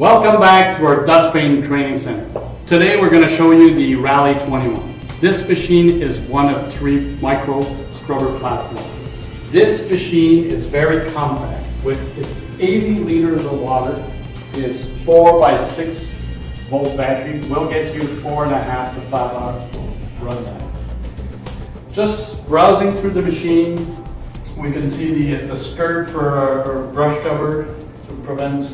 Welcome back to our dustbin training center. Today we're going to show you the Rally 21. This machine is one of 3 micro scrubber platforms. This machine is very compact. With its 80 liters of water, its 4 by 6 volt battery will get you 4.5 to 5 hour runtime. Just browsing through the machine, we can see the skirt for our brush cover to prevent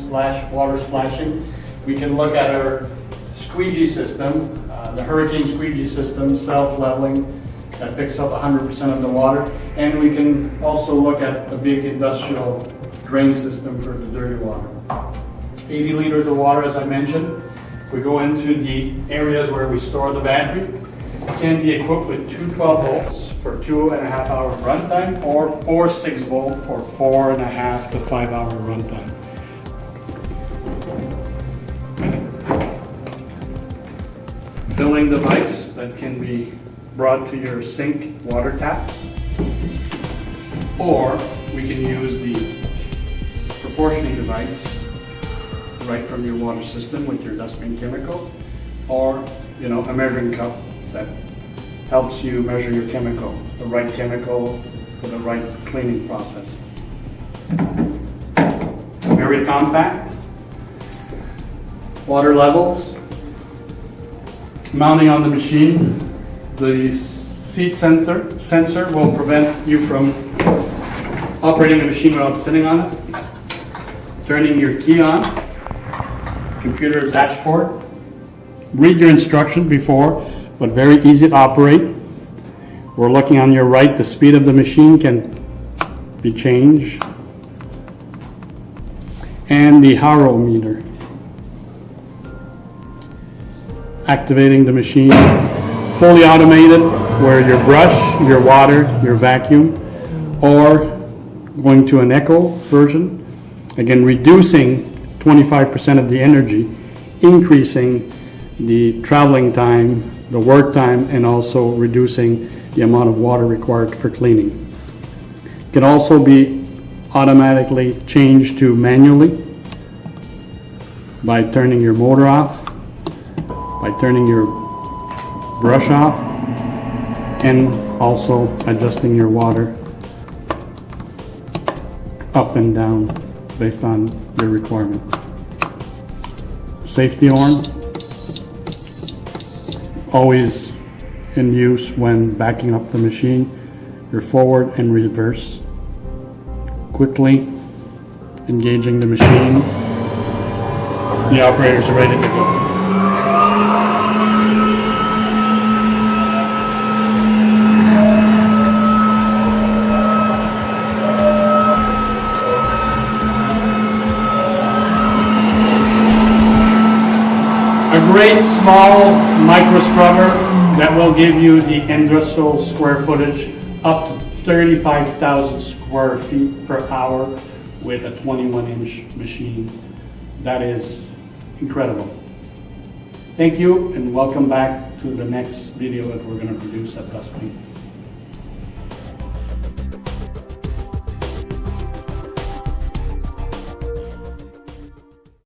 water splashing. We can look at our squeegee system, the hurricane squeegee system, self-leveling, that picks up 100% of the water. And we can also look at a big industrial drain system for the dirty water. 80 liters of water, as I mentioned. If we go into the areas where we store the battery, it can be equipped with 2 12 volts for 2.5 hour runtime, or 4 6 volt for 4.5 to 5 hour runtime. Filling device that can be brought to your sink water tap, or we can use the proportioning device right from your water system with your dustbin chemical, or a measuring cup that helps you measure your chemical, the right chemical for the right cleaning process. Very compact. Water levels. Mounting on the machine, the seat sensor will prevent you from operating the machine without sitting on it. Turning your key on, computer dashboard. Read your instruction before, but very easy to operate. We're looking on your right, the speed of the machine can be changed. And the harrow meter. Activating the machine, fully automated, where your brush, your water, your vacuum, or going to an eco version, again reducing 25% of the energy, increasing the traveling time, the work time, and also reducing the amount of water required for cleaning. It can also be automatically changed to manually by turning your motor off, by turning your brush off, and also adjusting your water up and down based on your requirement. Safety horn, always in use when backing up the machine, your forward and reverse. Quickly engaging the machine. The operators are ready to go. A great small micro scrubber that will give you the industrial square footage up to 35,000 square feet per hour with a 21-inch machine. That is incredible. Thank you, and welcome back to the next video that we're going to produce at Dustbin.